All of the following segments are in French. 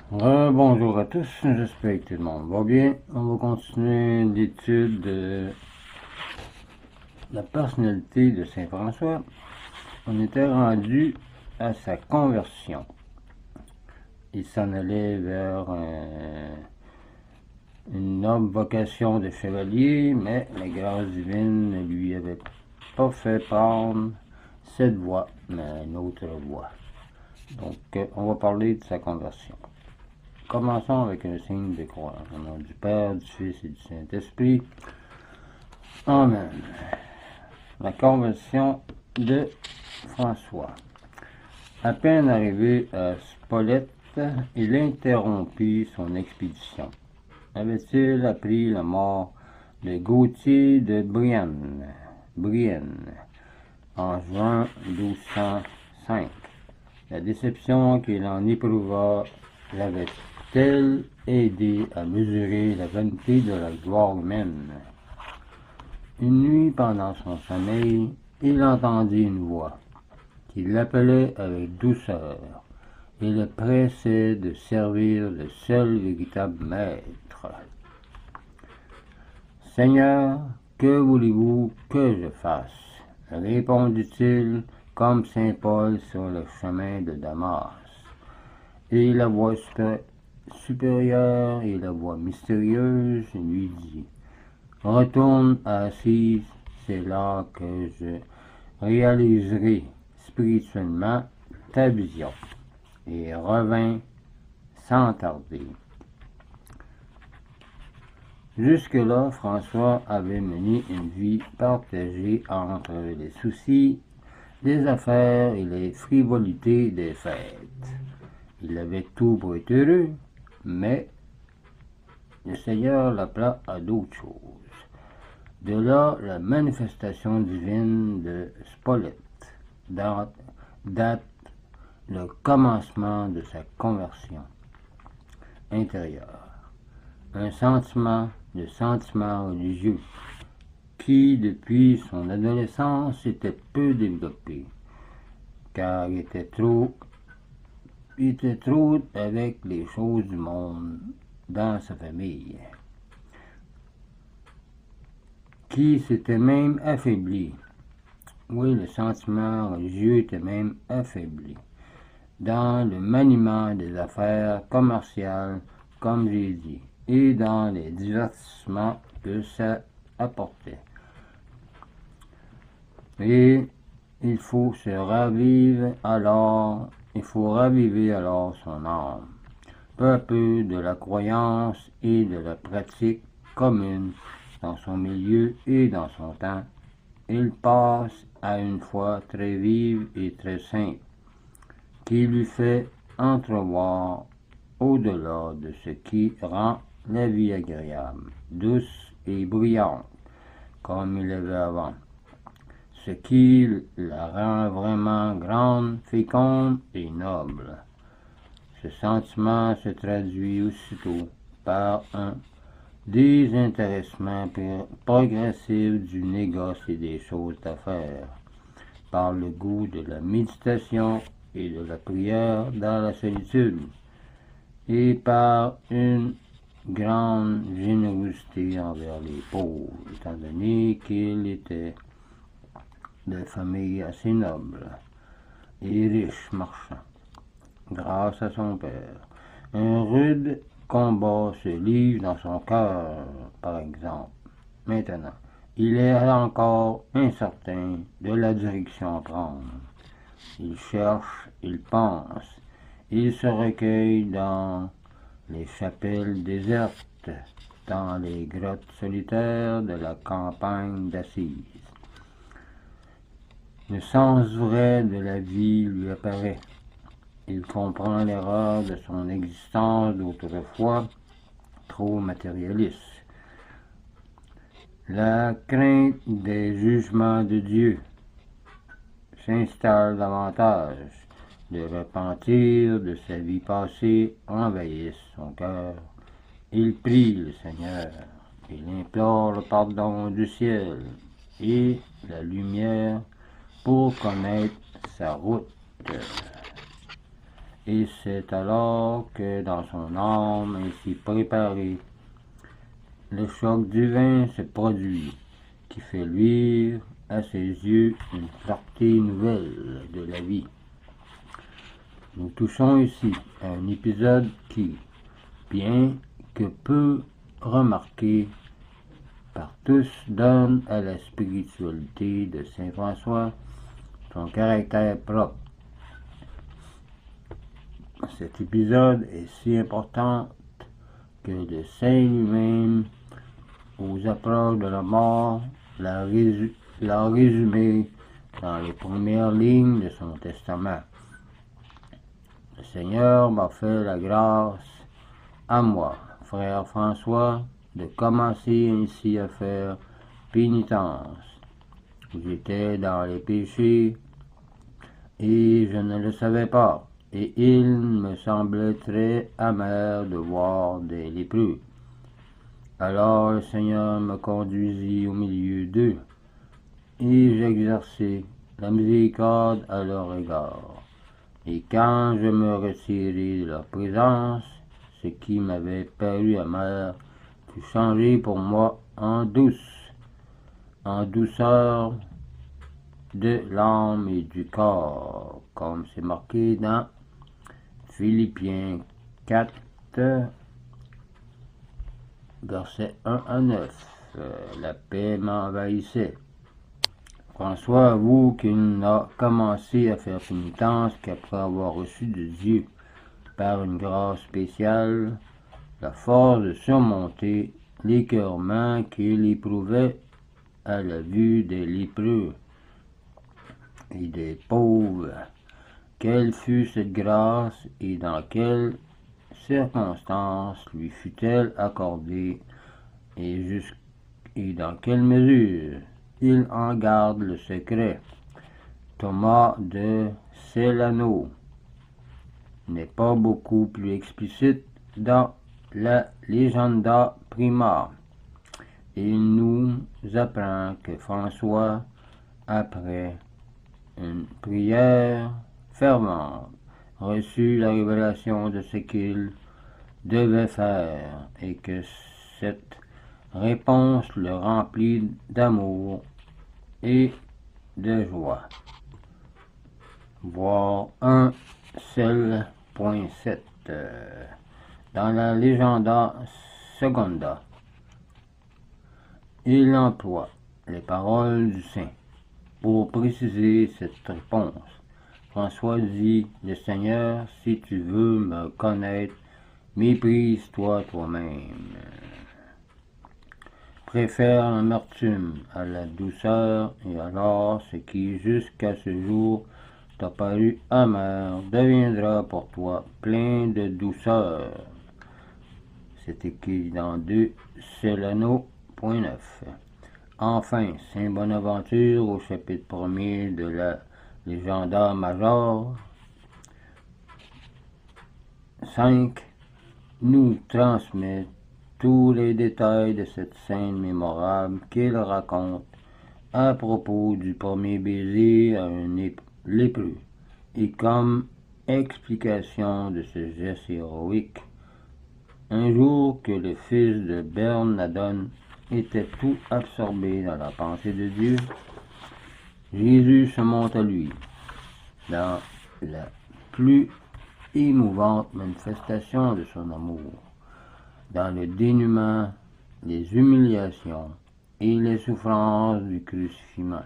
Bonjour à tous, j'espère que tout le monde va bien. On va continuer l'étude de la personnalité de Saint François. On était rendu à sa conversion. Il s'en allait vers une noble vocation de chevalier, mais la grâce divine ne lui avait pas fait prendre cette voie, mais une autre voie. Donc, on va parler de sa conversion. Commençons avec un signe de croix. Au nom du Père, du Fils et du Saint-Esprit. Amen. La conversion de François. À peine arrivé à Spolète, il interrompit son expédition. Avait-il appris la mort de Gauthier de Brienne en juin 1205? La déception qu'il en éprouva l'avait-elle aidé à mesurer la vanité de la gloire humaine? Une nuit, pendant son sommeil, il entendit une voix qui l'appelait avec douceur et le pressait de servir le seul véritable maître. « Seigneur, que voulez-vous que je fasse? » répondit-il comme saint Paul sur le chemin de Damas. Et la voix supérieure et la voix mystérieuse lui dit: « Retourne à Assise, c'est là que je réaliserai spirituellement ta vision. » Et revint sans tarder. Jusque-là, François avait mené une vie partagée entre les soucis des affaires et les frivolités des fêtes. Il avait tout pour être heureux, mais le Seigneur l'appela à d'autres choses. De là, la manifestation divine de Spolète date le commencement de sa conversion intérieure. Un sentiment religieux qui, depuis son adolescence, était peu développé, car il était trop avec les choses du monde dans sa famille, qui s'était même affaibli. Oui, le sentiment religieux était même affaibli dans le maniement des affaires commerciales, comme j'ai dit, et dans les divertissements que ça apportait. Et il faut raviver alors son âme, peu à peu de la croyance et de la pratique commune dans son milieu et dans son temps. Il passe à une foi très vive et très simple, qui lui fait entrevoir au-delà de ce qui rend la vie agréable, douce et brillante, comme il l'avait avant, ce qui la rend vraiment grande, féconde et noble. Ce sentiment se traduit aussitôt par un désintéressement progressif du négoce et des choses d'affaires, par le goût de la méditation et de la prière dans la solitude, et par une grande générosité envers les pauvres, étant donné qu'il était de famille assez noble et riche marchand, grâce à son père. Un rude combat se livre dans son cœur, par exemple. Maintenant, il est encore incertain de la direction à prendre. Il cherche, il pense, il se recueille dans les chapelles désertes, dans les grottes solitaires de la campagne d'Assise. Le sens vrai de la vie lui apparaît. Il comprend l'erreur de son existence d'autrefois, trop matérialiste. La crainte des jugements de Dieu s'installe davantage. Le repentir de sa vie passée envahisse son cœur. Il prie le Seigneur. Il implore le pardon du ciel et la lumière pour connaître sa route. et c'est alors que dans son âme ainsi préparée, le choc divin se produit, qui fait luire à ses yeux une clarté nouvelle de la vie. Nous touchons ici à un épisode qui, bien que peu remarqué par tous, donne à la spiritualité de Saint François son caractère propre. Cet épisode est si important que le Saint lui-même, aux approches de la mort, l'a résumé dans les premières lignes de son testament. Le Seigneur m'a fait la grâce à moi, frère François, de commencer ainsi à faire pénitence. J'étais dans les péchés et je ne le savais pas, et il me semblait très amer de voir des lépreux. Alors le Seigneur me conduisit au milieu d'eux, et j'exerçai la miséricorde à leur égard. Et quand je me retirai de leur présence, ce qui m'avait paru amer fut changé pour moi en douceur de l'âme et du corps, comme c'est marqué dans Philippiens 4, versets 1 à 9. La paix m'envahissait. François avoue qu'il n'a commencé à faire pénitence qu'après avoir reçu de Dieu, par une grâce spéciale, la force de surmonter l'écœurement qu'il éprouvait à la vue des lépreux et des pauvres. Quelle fut cette grâce et dans quelles circonstances lui fut-elle accordée et dans quelle mesure il en garde le secret? Thomas de Celano n'est pas beaucoup plus explicite dans la Legenda Prima. Il nous apprend que François, après une prière fervente, reçut la révélation de ce qu'il devait faire et que cette réponse le remplit d'amour et de joie. Voir 1 Cel.7 dans la Legenda Seconda. Il emploie les paroles du saint pour préciser cette réponse. François dit: le Seigneur, si tu veux me connaître, méprise-toi toi-même. Préfère l'amertume à la douceur, et alors ce qui jusqu'à ce jour t'a paru amer deviendra pour toi plein de douceur. C'est écrit dans 2 Celano.9. Enfin, Saint Bonaventure, au chapitre 1er de la Legenda Major 5, nous transmet tous les détails de cette scène mémorable qu'il raconte à propos du premier baiser à un lépreux, et comme explication de ce geste héroïque. Un jour que le fils de Bernadone était tout absorbé dans la pensée de Dieu, Jésus se montre à lui dans la plus émouvante manifestation de son amour, dans le dénuement, les humiliations et les souffrances du crucifixion.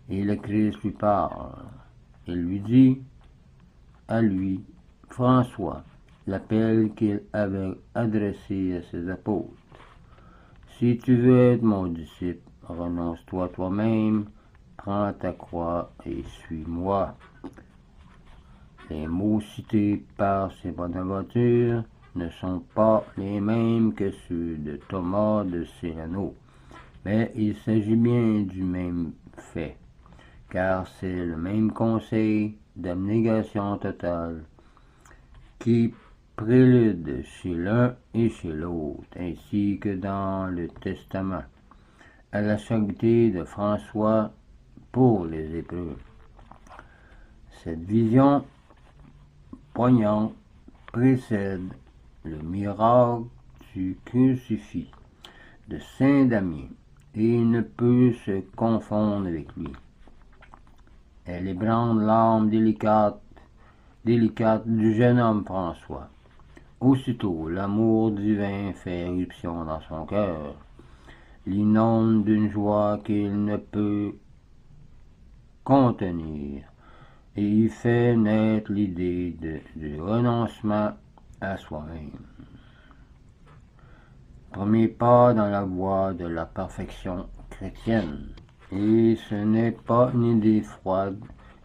Et le Christ lui parle. Il lui dit, à lui, François, l'appel qu'il avait adressé à ses apôtres. Si tu veux être mon disciple, renonce-toi toi-même, prends ta croix et suis-moi. Les mots cités par Saint Bonaventure ne sont pas les mêmes que ceux de Thomas de Celano, mais il s'agit bien du même fait, car c'est le même conseil d'abnégation totale qui prélude chez l'un et chez l'autre, ainsi que dans le Testament, à la charité de François pour les lépreux. Cette vision poignante précède le miracle du crucifix de saint Damien et ne peut se confondre avec lui. Elle ébranle l'âme délicate du jeune homme François. Aussitôt, l'amour divin fait éruption dans son cœur, l'inonde d'une joie qu'il ne peut contenir, et y fait naître l'idée du renoncement à soi-même. Premier pas dans la voie de la perfection chrétienne. Et ce n'est pas une idée froide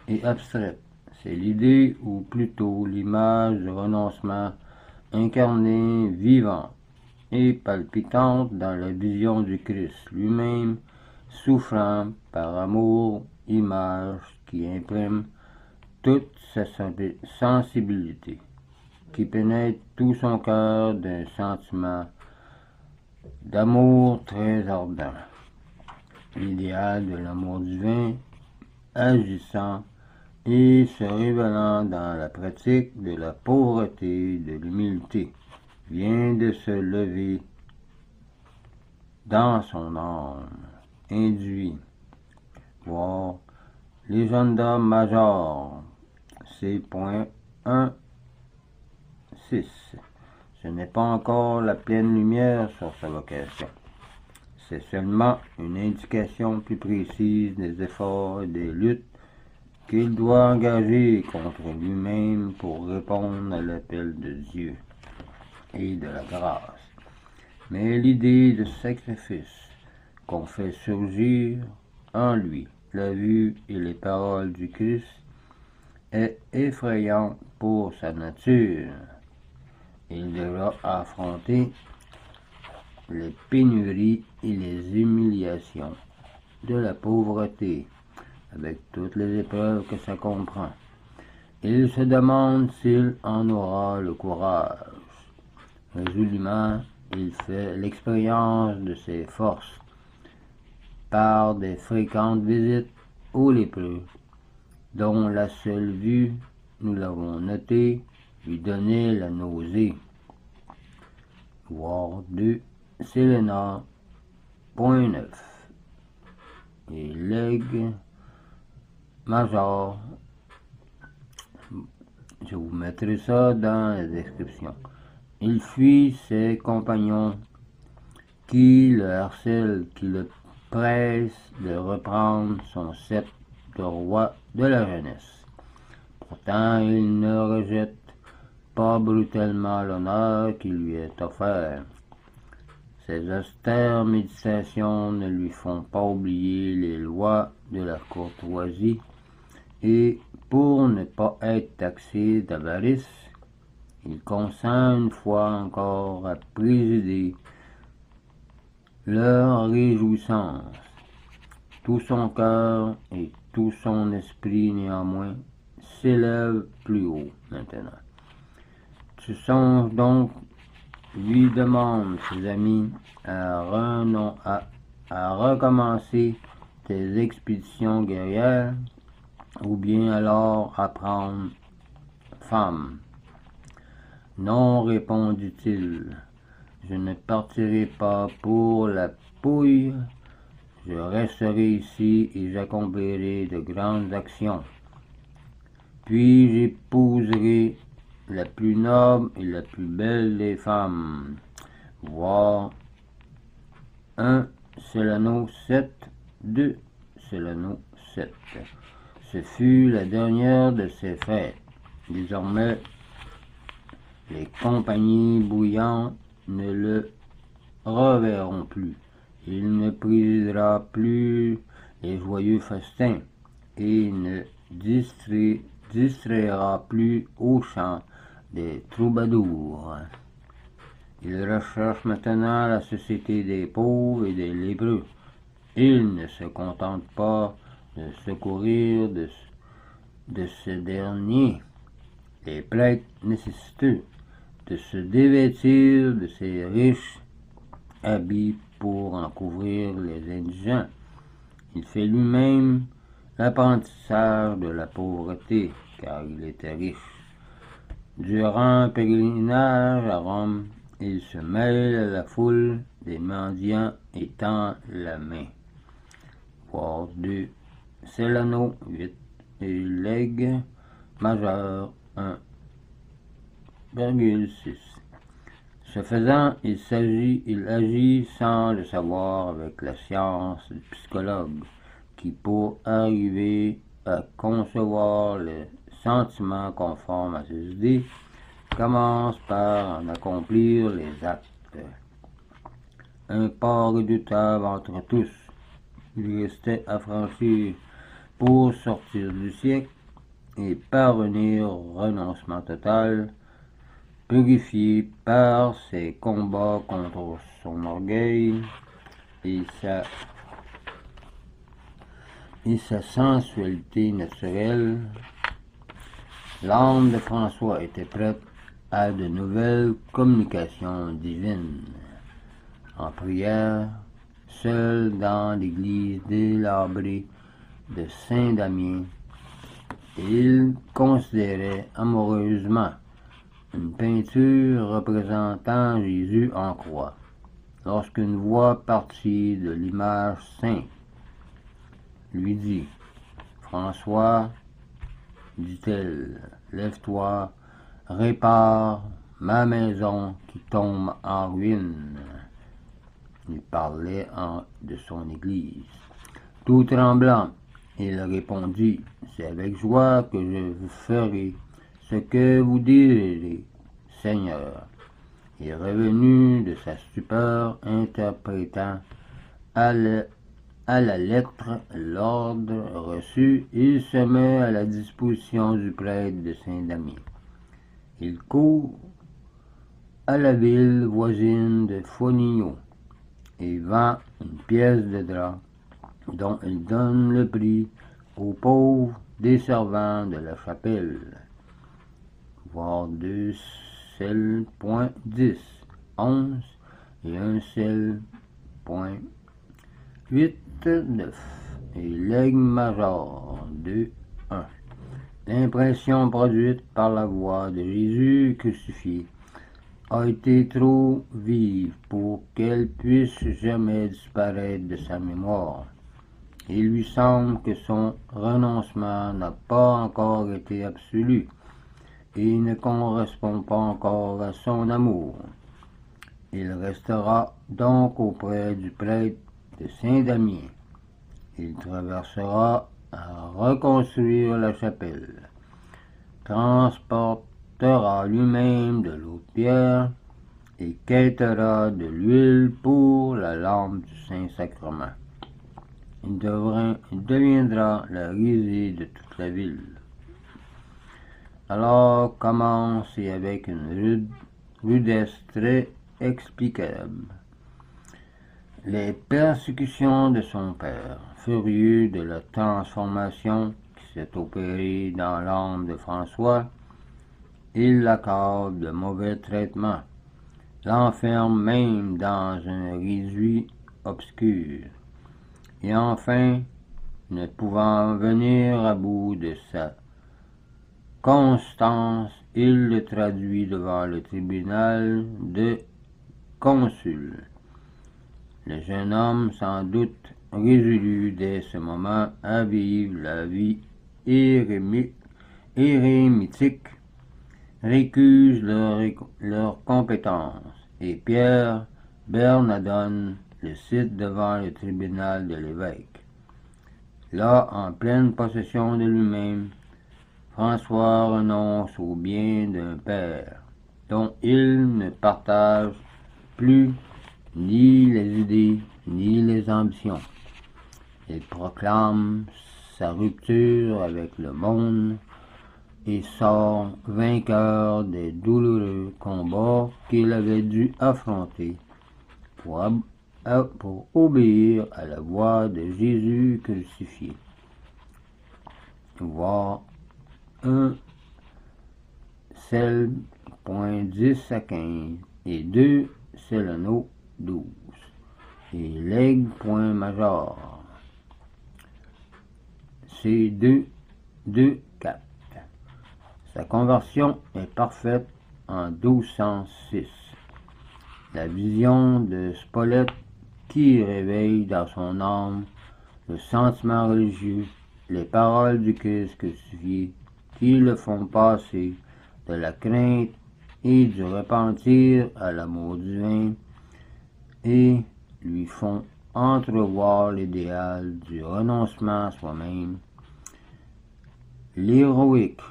et abstraite, c'est l'idée, ou plutôt l'image du renoncement incarnée, vivante et palpitante dans la vision du Christ lui-même, souffrant par amour, image qui imprime toute sa sensibilité, qui pénètre tout son cœur d'un sentiment d'amour très ardent. L'idéal de l'amour divin, agissant et se révélant dans la pratique de la pauvreté, de l'humilité, vient de se lever dans son âme, induit, voir Legenda Major, C.1.6. Ce n'est pas encore la pleine lumière sur sa vocation. C'est seulement une indication plus précise des efforts et des luttes qu'il doit engager contre lui-même pour répondre à l'appel de Dieu et de la grâce. Mais l'idée de sacrifice qu'on fait surgir en lui, la vue et les paroles du Christ, est effrayante pour sa nature. Il devra affronter les pénuries et les humiliations de la pauvreté, avec toutes les épreuves que ça comprend. Il se demande s'il en aura le courage. Résolument, il fait l'expérience de ses forces par des fréquentes visites aux lépreux, dont la seule vue, nous l'avons noté, lui donnait la nausée. Voir 2 Selena, point 9. Et Leg Major, je vous mettrai ça dans la description. Il fuit ses compagnons qui le harcèlent, qui le pressent de reprendre son sceptre de roi de la jeunesse. Pourtant, il ne rejette pas brutalement l'honneur qui lui est offert. Ses austères méditations ne lui font pas oublier les lois de la courtoisie, et pour ne pas être taxé d'avarice, il consent une fois encore à présider leur réjouissance. Tout son cœur et tout son esprit néanmoins s'élèvent plus haut maintenant. Tu songes donc, lui demandent ses amis, à recommencer tes expéditions guerrières, ou bien alors à prendre femme. Non, répondit-il, je ne partirai pas pour la pouille, je resterai ici et j'accomplirai de grandes actions. Puis j'épouserai la plus noble et la plus belle des femmes. Voir 1 Célano 7, 2 Célano 7. Ce fut la dernière de ces fêtes. Désormais, les compagnies bouillantes ne le reverront plus. Il ne présidera plus les joyeux festins et ne distraira plus au chant des troubadours. Il recherche maintenant la société des pauvres et des lépreux. Il ne se contente pas de secourir de ce dernier les prêtres nécessiteux, de se dévêtir de ses riches habits pour en couvrir les indigents. Il fait lui-même l'apprentissage de la pauvreté, car il était riche. Durant un pèlerinage à Rome, il se mêle à la foule des mendiants et tend la main. Voir 2 Cellano 8 et legs majeur 1,6. Ce faisant, il agit sans le savoir avec la science du psychologue, qui pour arriver à concevoir le sentiment conforme à ses idées, commence par en accomplir les actes. Un pas redoutable entre tous, il restait à franchir pour sortir du siècle et parvenir au renoncement total, purifié par ses combats contre son orgueil et sa sensualité naturelle. L'âme de François était prête à de nouvelles communications divines. En prière, seul dans l'église délabrée de Saint-Damien, il considérait amoureusement une peinture représentant Jésus en croix, lorsqu'une voix partie de l'image sainte lui dit: « François, dit-elle, lève-toi, répare ma maison qui tombe en ruine. » Il parlait de son église. Tout tremblant, il répondit: « C'est avec joie que je vous ferai ce que vous désirez, Seigneur. » Et revenu de sa stupeur, interprétant à la lettre l'ordre reçu, il se met à la disposition du prêtre de Saint-Damien. Il court à la ville voisine de Foligno et vend une pièce de drap dont il donne le prix aux pauvres des servants de la chapelle. Voir 2 Cell.10, 11 et 1 Cell.8, 9 et legs major 2, 1. L'impression produite par la voix de Jésus crucifié a été trop vive pour qu'elle puisse jamais disparaître de sa mémoire. Il lui semble que son renoncement n'a pas encore été absolu et ne correspond pas encore à son amour. Il restera donc auprès du prêtre de Saint-Damien. Il traversera à reconstruire la chapelle, transportera lui-même de l'eau de pierre et quêtera de l'huile pour la lampe du Saint-Sacrement. Il deviendra la risée de toute la ville. Alors commence, et avec une rudesse très explicable, les persécutions de son père. Furieux de la transformation qui s'est opérée dans l'âme de François, il l'accorde de mauvais traitements, l'enferme même dans un réduit obscur, et enfin, ne pouvant venir à bout de sa constance, il le traduit devant le tribunal de consul. Le jeune homme, sans doute résolu dès ce moment à vivre la vie érémitique, récuse leur compétence, et Pierre Bernardone le cite devant le tribunal de l'évêque. Là, en pleine possession de lui-même, François renonce au bien d'un père, dont il ne partage plus ni les idées, ni les ambitions. Il proclame sa rupture avec le monde et sort vainqueur des douloureux combats qu'il avait dû affronter pour obéir à la voix de Jésus crucifié. Voir 1 Cell.10 à 15 et 2 Cellano 12 et legs.major C2 2 4. Sa conversion est parfaite en 1206. La vision de Spolète qui réveille dans son âme le sentiment religieux, les paroles du Christ crucifié qui le font passer de la crainte et du repentir à l'amour divin et lui font entrevoir l'idéal du renoncement à soi-même, l'héroïque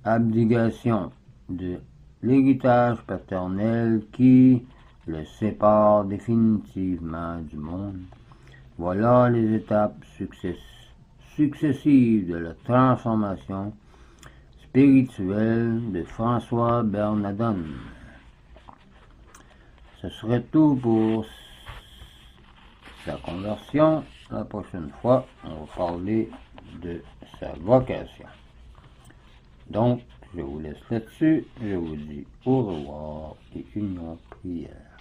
abdication de l'héritage paternel qui le sépare définitivement du monde. Voilà les étapes successives de la transformation spirituelle de François Bernardon. Ce serait tout pour sa conversion. La prochaine fois, on va parler de sa vocation. Donc, je vous laisse là-dessus. Je vous dis au revoir et union prière.